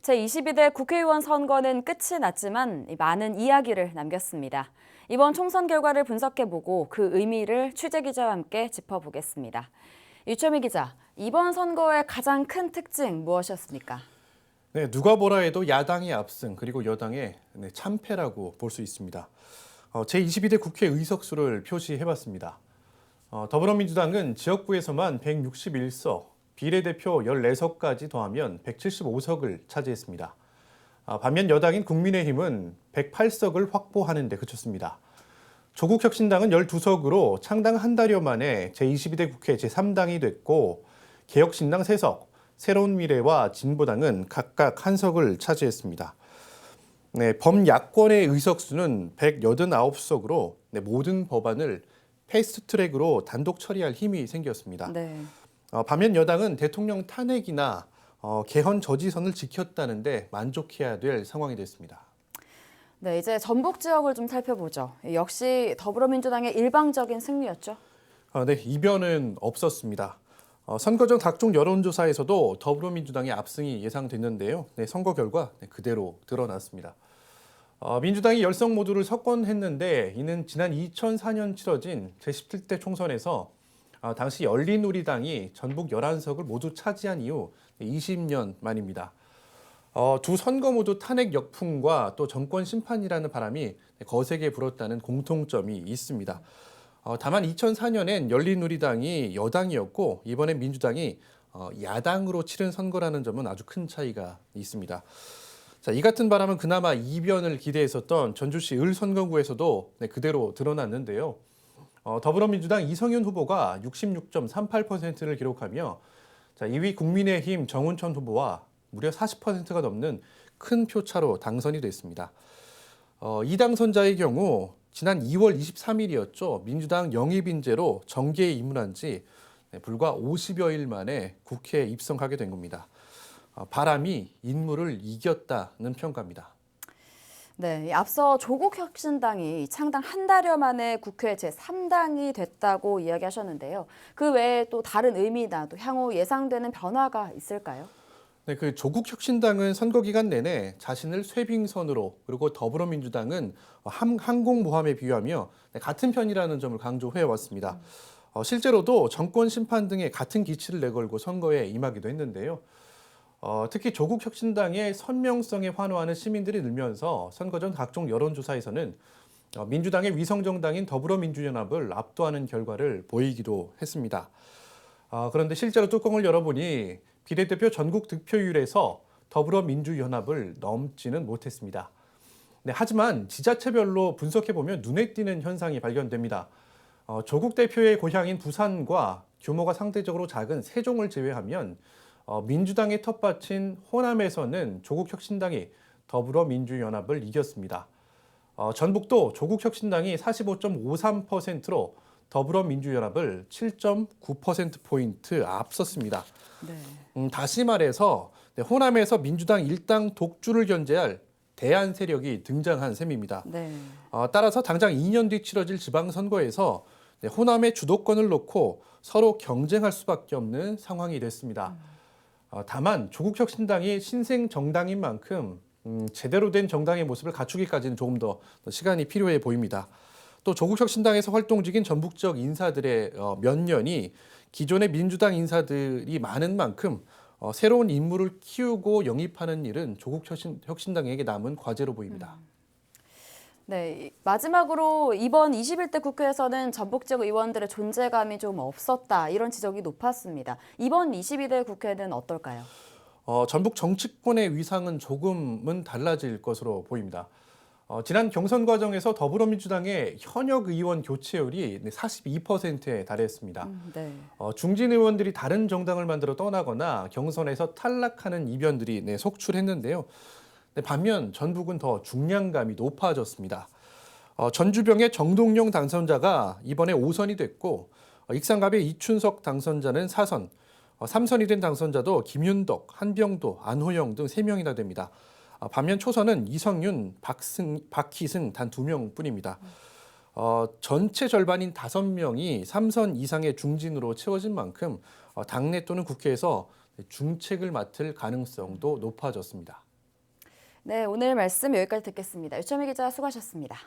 제22대 국회의원 선거는 끝이 났지만 많은 이야기를 남겼습니다. 이번 총선 결과를 분석해보고 그 의미를 취재기자와 함께 짚어보겠습니다. 유철미 기자, 이번 선거의 가장 큰 특징 무엇이었습니까? 네, 누가 뭐라 해도 야당의 압승 그리고 여당의 참패라고 볼 수 있습니다. 제22대 국회 의석수를 표시해봤습니다. 더불어민주당은 지역구에서만 161석, 비례대표 14석까지 더하면 175석을 차지했습니다. 반면 여당인 국민의힘은 108석을 확보하는 데 그쳤습니다. 조국혁신당은 12석으로 창당 한 달여 만에 제22대 국회 제3당이 됐고 개혁신당 3석, 새로운미래와 진보당은 각각 1석을 차지했습니다. 네, 범야권의 의석수는 189석으로 모든 법안을 패스트트랙으로 단독 처리할 힘이 생겼습니다. 네. 반면 여당은 대통령 탄핵이나 개헌 저지선을 지켰다는데 만족해야 될 상황이 됐습니다. 네, 이제 전북 지역을 좀 살펴보죠. 역시 더불어민주당의 일방적인 승리였죠. 네, 이변은 없었습니다. 선거 전 각종 여론조사에서도 더불어민주당의 압승이 예상됐는데요. 네, 선거 결과 그대로 드러났습니다. 민주당이 10석 모두를 석권했는데 이는 지난 2004년 치러진 제17대 총선에서 당시 열린우리당이 전북 11석을 모두 차지한 이후 20년 만입니다. 두 선거 모두 탄핵 역풍과 또 정권 심판이라는 바람이 거세게 불었다는 공통점이 있습니다. 다만 2004년엔 열린우리당이 여당이었고 이번엔 민주당이 야당으로 치른 선거라는 점은 아주 큰 차이가 있습니다. 자, 이 같은 바람은 그나마 이변을 기대했었던 전주시 을 선거구에서도 그대로 드러났는데요. 더불어민주당 이성윤 후보가 66.38%를 기록하며 2위 국민의힘 정운천 후보와 무려 40%가 넘는 큰 표차로 당선이 됐습니다. 이 당선자의 경우 지난 2월 23일이었죠. 민주당 영입인재로 정계에 입문한 지 불과 50여일 만에 국회에 입성하게 된 겁니다. 바람이 인물을 이겼다는 평가입니다. 네, 앞서 조국혁신당이 창당 한 달여 만에 국회 제3당이 됐다고 이야기하셨는데요. 그 외에 또 다른 의미나 또 향후 예상되는 변화가 있을까요? 네, 그 조국혁신당은 선거 기간 내내 자신을 쇄빙선으로 그리고 더불어민주당은 항공모함에 비유하며 같은 편이라는 점을 강조해 왔습니다. 실제로도 정권 심판 등의 같은 기치를 내걸고 선거에 임하기도 했는데요. 특히 조국혁신당의 선명성에 환호하는 시민들이 늘면서 선거 전 각종 여론조사에서는 민주당의 위성정당인 더불어민주연합을 압도하는 결과를 보이기도 했습니다. 그런데 실제로 뚜껑을 열어보니 비례대표 전국 득표율에서 더불어민주연합을 넘지는 못했습니다. 네, 하지만 지자체별로 분석해보면 눈에 띄는 현상이 발견됩니다. 조국 대표의 고향인 부산과 규모가 상대적으로 작은 세종을 제외하면 민주당의 텃밭인 호남에서는 조국혁신당이 더불어민주연합을 이겼습니다. 전북도 조국혁신당이 45.53%로 더불어민주연합을 7.9%포인트 앞섰습니다. 네. 다시 말해서 호남에서 민주당 일당 독주를 견제할 대안 세력이 등장한 셈입니다. 네. 따라서 당장 2년 뒤 치러질 지방선거에서 호남의 주도권을 놓고 서로 경쟁할 수밖에 없는 상황이 됐습니다. 다만 조국혁신당이 신생 정당인 만큼 제대로 된 정당의 모습을 갖추기까지는 조금 더 시간이 필요해 보입니다. 또 조국혁신당에서 활동 중인 전북 지역 인사들의 몇 년이 기존의 민주당 인사들이 많은 만큼 새로운 인물을 키우고 영입하는 일은 조국혁신당에게 남은 과제로 보입니다. 네, 마지막으로 이번 21대 국회에서는 전북 지역 의원들의 존재감이 좀 없었다, 이런 지적이 높았습니다. 이번 22대 국회는 어떨까요? 전북 정치권의 위상은 조금은 달라질 것으로 보입니다. 지난 경선 과정에서 더불어민주당의 현역 의원 교체율이 42%에 달했습니다. 네. 중진 의원들이 다른 정당을 만들어 떠나거나 경선에서 탈락하는 이변들이 속출했는데요. 반면 전북은 더 중량감이 높아졌습니다. 전주병의 정동영 당선자가 이번에 5선이 됐고 익산갑의 이춘석 당선자는 4선, 3선이 된 당선자도 김윤덕, 한병도, 안호영 등 3명이나 됩니다. 반면 초선은 이성윤, 박희승 단 2명뿐입니다. 전체 절반인 5명이 3선 이상의 중진으로 채워진 만큼 당내 또는 국회에서 중책을 맡을 가능성도 높아졌습니다. 네, 오늘 말씀 여기까지 듣겠습니다. 유철미 기자 수고하셨습니다.